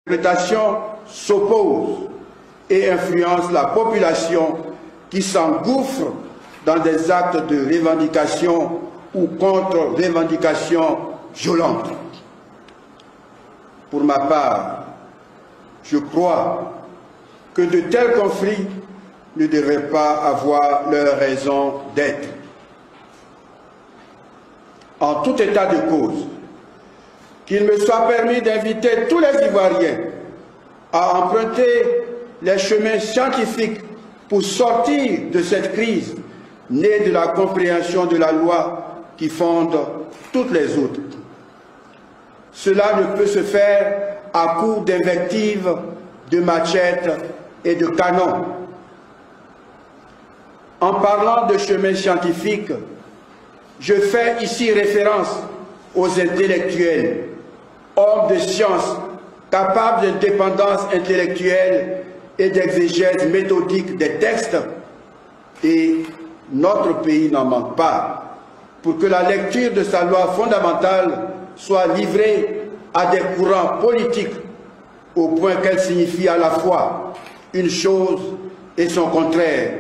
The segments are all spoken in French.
L'interprétation s'oppose et influence la population qui s'engouffre dans des actes de revendication ou contre-revendication violente. Pour ma part, je crois que de tels conflits ne devraient pas avoir leur raison d'être. En tout état de cause, qu'il me soit permis d'inviter tous les Ivoiriens à emprunter les chemins scientifiques pour sortir de cette crise née de la compréhension de la loi qui fonde toutes les autres. Cela ne peut se faire à coup d'invectives, de machettes et de canons. En parlant de chemin scientifique, je fais ici référence aux intellectuels, hommes de science capables d'indépendance intellectuelle et d'exégèse méthodique des textes, et notre pays n'en manque pas, pour que la lecture de sa loi fondamentale soit livrée à des courants politiques au point qu'elle signifie à la fois une chose et son contraire,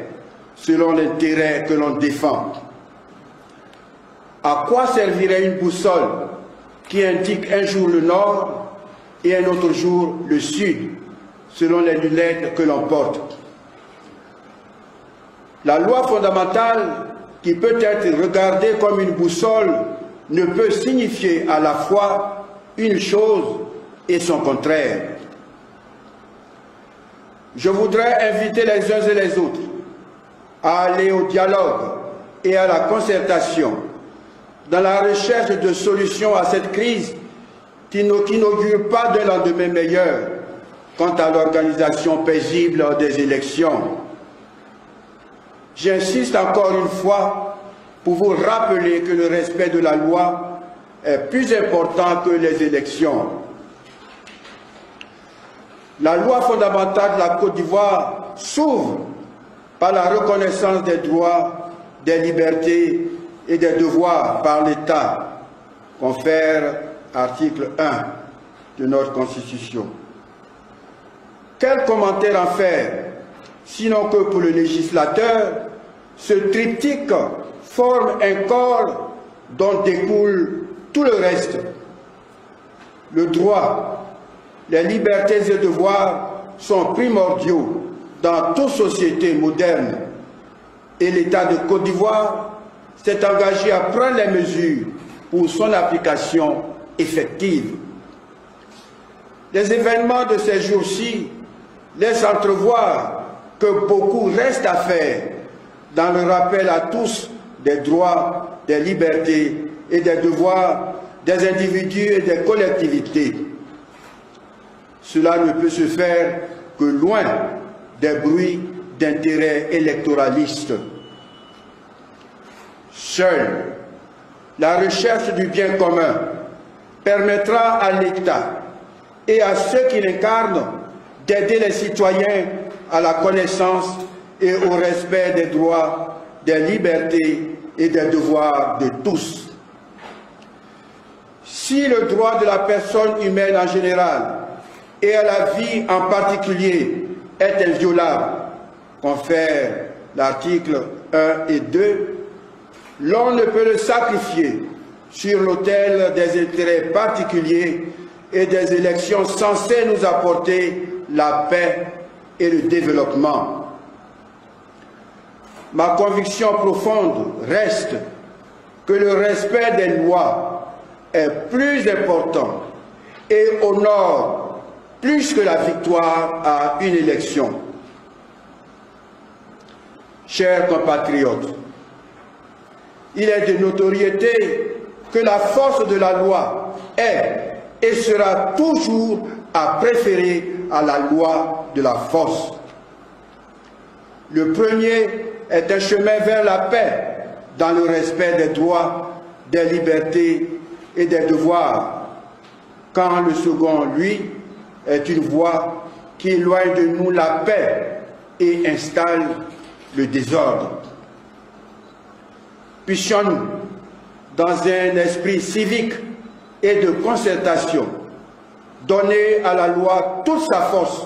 selon l'intérêt que l'on défend. À quoi servirait une boussole qui indique un jour le nord et un autre jour le sud, selon les lunettes que l'on porte? La loi fondamentale, qui peut être regardée comme une boussole, ne peut signifier à la fois une chose et son contraire. Je voudrais inviter les uns et les autres à aller au dialogue et à la concertation dans la recherche de solutions à cette crise qui n'augure pas d'un lendemain meilleur quant à l'organisation paisible des élections. J'insiste encore une fois pour vous rappeler que le respect de la loi est plus important que les élections. La loi fondamentale de la Côte d'Ivoire s'ouvre par la reconnaissance des droits, des libertés et des devoirs par l'État, confère article 1 de notre Constitution. Quel commentaire en faire, sinon que pour le législateur, ce triptyque forme un corps dont découle tout le reste. Le droit, les libertés et devoirs sont primordiaux dans toute société moderne, et l'État de Côte d'Ivoire s'est engagé à prendre les mesures pour son application effective. Les événements de ces jours-ci laissent entrevoir que beaucoup reste à faire dans le rappel à tous des droits, des libertés et des devoirs des individus et des collectivités. Cela ne peut se faire que loin des bruits d'intérêts électoralistes. Seule la recherche du bien commun permettra à l'État et à ceux qui l'incarnent d'aider les citoyens à la connaissance et au respect des droits, des libertés et des devoirs de tous. Si le droit de la personne humaine en général et à la vie en particulier est inviolable, confère l'article 1 et 2, l'on ne peut le sacrifier sur l'autel des intérêts particuliers et des élections censées nous apporter la paix et le développement. Ma conviction profonde reste que le respect des lois est plus important et honore plus que la victoire à une élection. Chers compatriotes, il est de notoriété que la force de la loi est et sera toujours à préférer à la loi de la force. Le premier est un chemin vers la paix dans le respect des droits, des libertés et des devoirs, quand le second, lui, est une voie qui éloigne de nous la paix et installe le désordre. Puissions-nous, dans un esprit civique et de concertation, donner à la loi toute sa force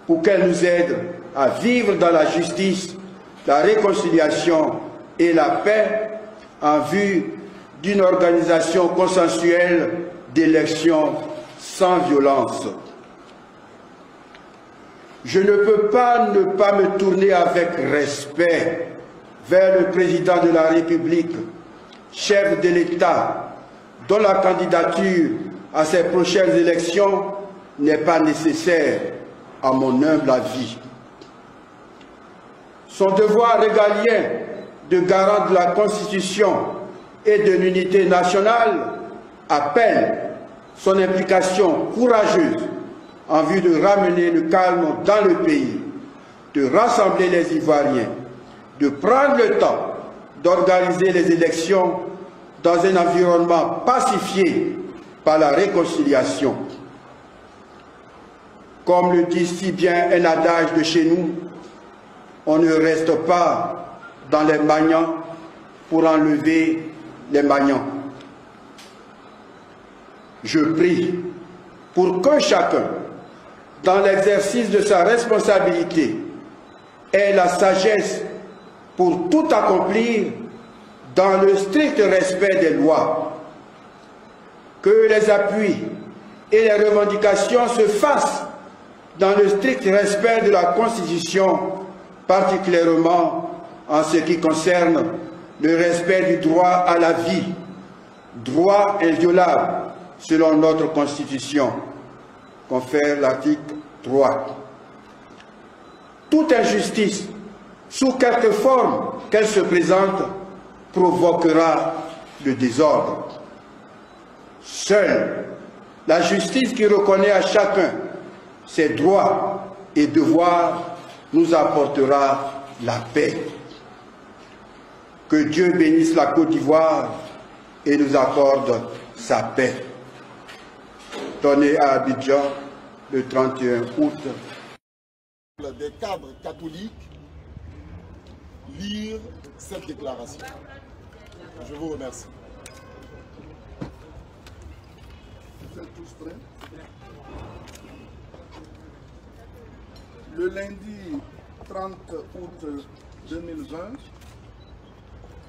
pour qu'elle nous aide à vivre dans la justice, la réconciliation et la paix en vue d'une organisation consensuelle d'élections sans violence. Je ne peux pas ne pas me tourner avec respect vers le président de la République, chef de l'État, dont la candidature à ces prochaines élections n'est pas nécessaire, à mon humble avis. Son devoir régalien de garant de la Constitution et de l'unité nationale appelle son implication courageuse en vue de ramener le calme dans le pays, de rassembler les Ivoiriens, de prendre le temps d'organiser les élections dans un environnement pacifié par la réconciliation. Comme le dit si bien un adage de chez nous, on ne reste pas dans les magnans pour enlever les magnans. Je prie pour que chacun, dans l'exercice de sa responsabilité, ait la sagesse pour tout accomplir dans le strict respect des lois. Que les appuis et les revendications se fassent dans le strict respect de la Constitution, particulièrement en ce qui concerne le respect du droit à la vie, droit inviolable selon notre Constitution, confère l'article 3. Toute injustice, sous quelque forme qu'elle se présente, provoquera le désordre. Seule la justice qui reconnaît à chacun ses droits et devoirs nous apportera la paix. Que Dieu bénisse la Côte d'Ivoire et nous accorde sa paix. Donné à Abidjan le 31 août. Des cadres catholiques lire cette déclaration. Je vous remercie. Vous êtes tous prêts? Le lundi 30 août 2020,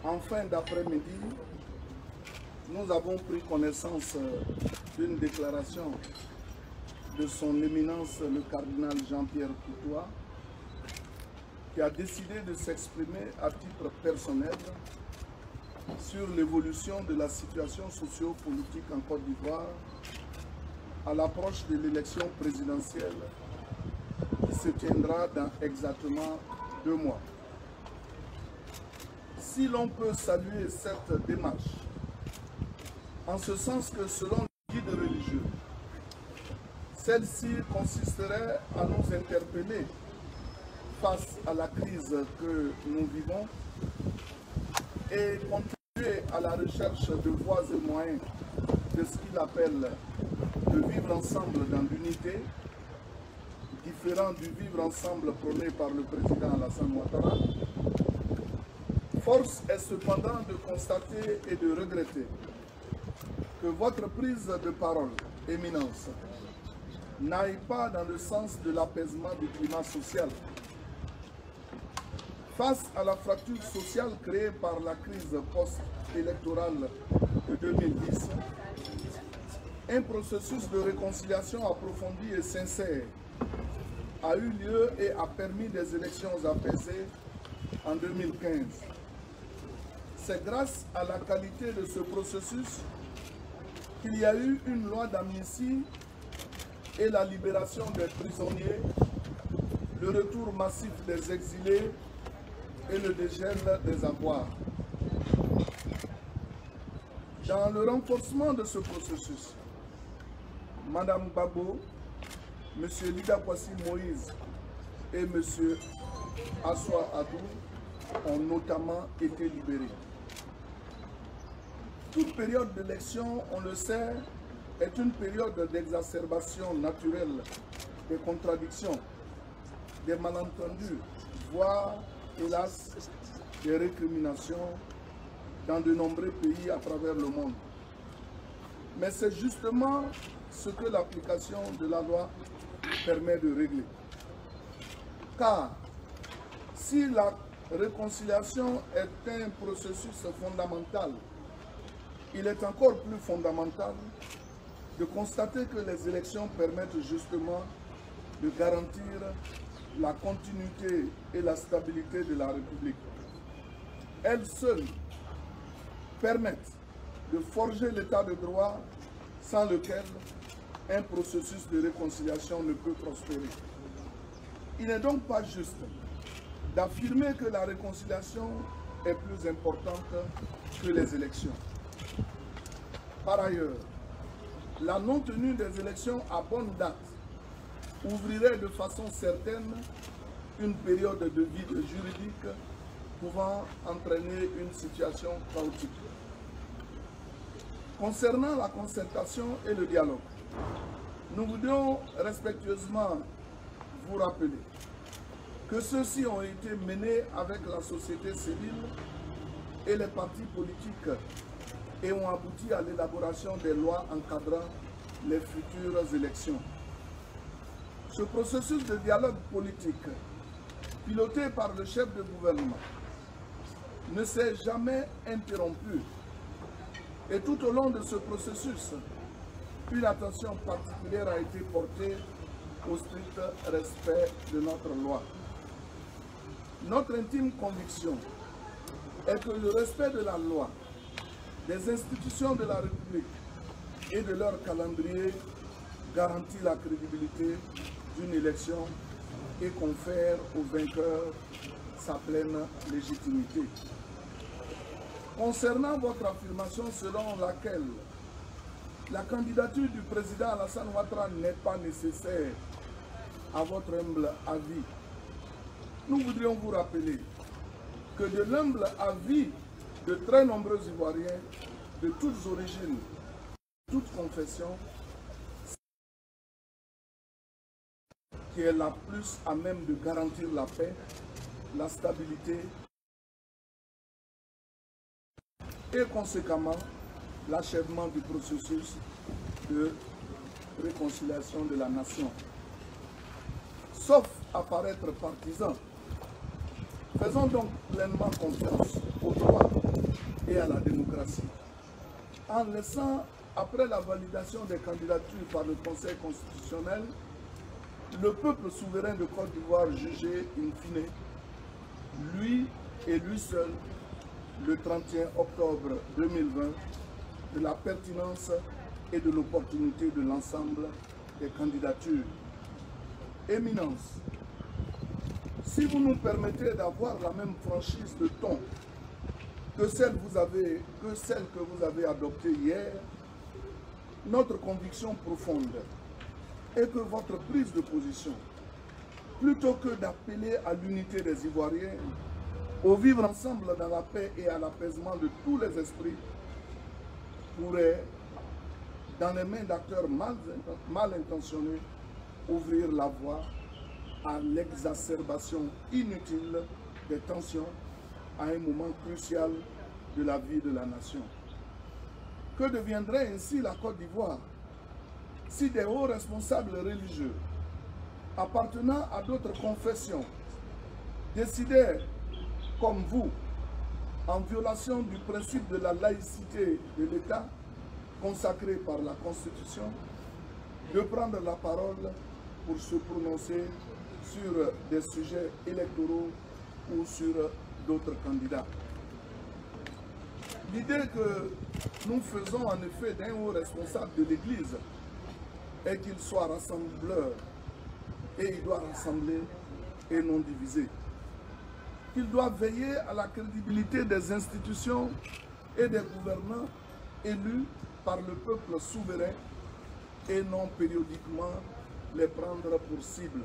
en fin d'après-midi, nous avons pris connaissance d'une déclaration de son éminence le cardinal Jean-Pierre Coutois, qui a décidé de s'exprimer à titre personnel sur l'évolution de la situation socio-politique en Côte d'Ivoire à l'approche de l'élection présidentielle qui se tiendra dans exactement 2 mois. Si l'on peut saluer cette démarche, en ce sens que selon le guide religieux, celle-ci consisterait à nous interpeller face à la crise que nous vivons et contribuer à la recherche de voies et moyens de ce qu'il appelle le vivre ensemble dans l'unité, différent du vivre ensemble prôné par le président Alassane Ouattara. Force est cependant de constater et de regretter que votre prise de parole, Éminence, n'aille pas dans le sens de l'apaisement du climat social. Face à la fracture sociale créée par la crise post-électorale de 2010, un processus de réconciliation approfondi et sincère a eu lieu et a permis des élections apaisées en 2015. C'est grâce à la qualité de ce processus qu'il y a eu une loi d'amnistie et la libération des prisonniers, le retour massif des exilés et le dégel des avoirs. Dans le renforcement de ce processus, Madame Gbagbo, M. Lida Kwasi Moïse et M. Assoua Adou ont notamment été libérés. Toute période d'élection, on le sait, est une période d'exacerbation naturelle des contradictions, des malentendus, voire, hélas, des récriminations dans de nombreux pays à travers le monde. Mais c'est justement ce que l'application de la loi permet de régler. Car si la réconciliation est un processus fondamental, il est encore plus fondamental de constater que les élections permettent justement de garantir la continuité et la stabilité de la République. Elles seules permettent de forger l'état de droit sans lequel un processus de réconciliation ne peut prospérer. Il n'est donc pas juste d'affirmer que la réconciliation est plus importante que les élections. Par ailleurs, la non-tenue des élections à bonne date ouvrirait de façon certaine une période de vide juridique pouvant entraîner une situation chaotique. Concernant la concertation et le dialogue, nous voudrions respectueusement vous rappeler que ceux-ci ont été menés avec la société civile et les partis politiques et ont abouti à l'élaboration des lois encadrant les futures élections. Ce processus de dialogue politique, piloté par le chef de gouvernement, ne s'est jamais interrompu. Et tout au long de ce processus, une attention particulière a été portée au strict respect de notre loi. Notre intime conviction est que le respect de la loi, des institutions de la République et de leur calendrier garantit la crédibilité d'une élection et confère au vainqueur sa pleine légitimité. Concernant votre affirmation selon laquelle la candidature du président Alassane Ouattara n'est pas nécessaire à votre humble avis, nous voudrions vous rappeler que de l'humble avis de très nombreux Ivoiriens de toutes origines, toutes confessions, qui est la plus à même de garantir la paix, la stabilité et conséquemment l'achèvement du processus de réconciliation de la nation. Sauf à paraître partisans, faisons donc pleinement confiance au droit et à la démocratie, en laissant, après la validation des candidatures par le Conseil constitutionnel, le peuple souverain de Côte d'Ivoire juger in fine, lui et lui seul, le 31 octobre 2020, de la pertinence et de l'opportunité de l'ensemble des candidatures. Éminence, si vous nous permettez d'avoir la même franchise de ton que celle que vous avez adoptée hier, notre conviction profonde est que votre prise de position, plutôt que d'appeler à l'unité des Ivoiriens, au vivre ensemble dans la paix et à l'apaisement de tous les esprits, pourrait, dans les mains d'acteurs mal intentionnés, ouvrir la voie à l'exacerbation inutile des tensions à un moment crucial de la vie de la nation. Que deviendrait ainsi la Côte d'Ivoire si des hauts responsables religieux appartenant à d'autres confessions décidaient, comme vous, en violation du principe de la laïcité de l'État consacré par la Constitution, de prendre la parole pour se prononcer sur des sujets électoraux ou sur d'autres candidats. L'idée que nous faisons en effet d'un haut responsable de l'Église est qu'il soit rassembleur et il doit rassembler et non diviser. Qu'il doit veiller à la crédibilité des institutions et des gouvernants élus par le peuple souverain et non périodiquement les prendre pour cible.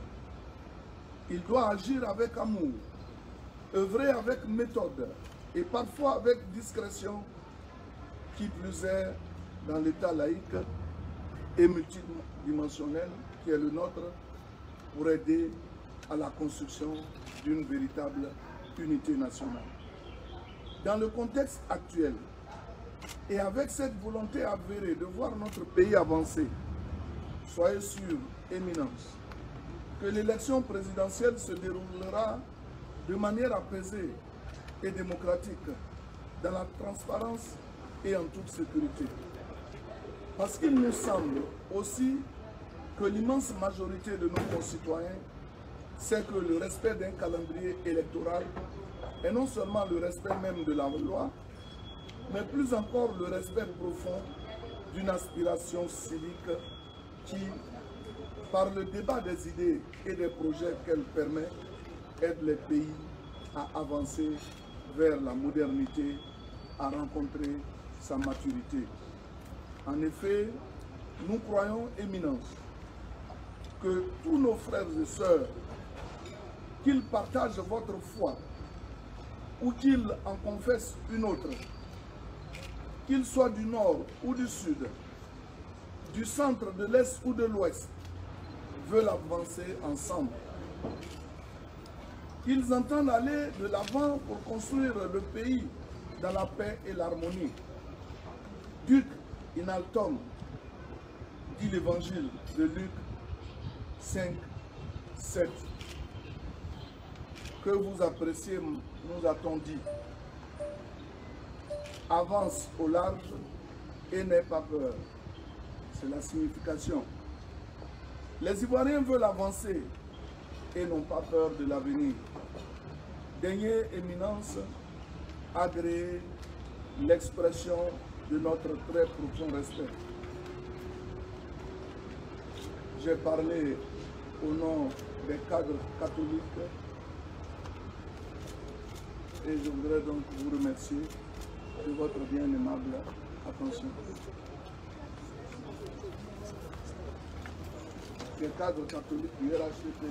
Il doit agir avec amour, œuvrer avec méthode et parfois avec discrétion, qui plus est dans l'État laïque et multidimensionnel qui est le nôtre, pour aider à la construction d'une véritable unité nationale. Dans le contexte actuel, Et avec cette volonté avérée de voir notre pays avancer, soyez sûrs, Éminence, que l'élection présidentielle se déroulera de manière apaisée et démocratique, dans la transparence et en toute sécurité. Parce qu'il nous semble aussi que l'immense majorité de nos concitoyens sait que le respect d'un calendrier électoral est non seulement le respect même de la loi, mais plus encore le respect profond d'une aspiration civique qui, par le débat des idées et des projets qu'elle permet, aide les pays à avancer vers la modernité, à rencontrer sa maturité. En effet, nous croyons, Éminence, que tous nos frères et sœurs, qu'ils partagent votre foi ou qu'ils en confessent une autre, qu'ils soient du nord ou du sud, du centre, de l'est ou de l'ouest, veulent avancer ensemble. Qu'ils entendent aller de l'avant pour construire le pays dans la paix et l'harmonie. Duc in altum, dit l'évangile de Luc 5, 7. Que vous appréciez, nous a-t-on dit. Avance au large et n'aie pas peur. C'est la signification. Les Ivoiriens veulent avancer et n'ont pas peur de l'avenir. Daignez, Éminence, agréer l'expression de notre très profond respect. J'ai parlé au nom des cadres catholiques et je voudrais donc vous remercier de votre bien aimable attention. Les cadres catholiques du RHDP.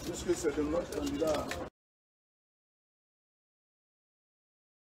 Puisque c'est de notre candidat.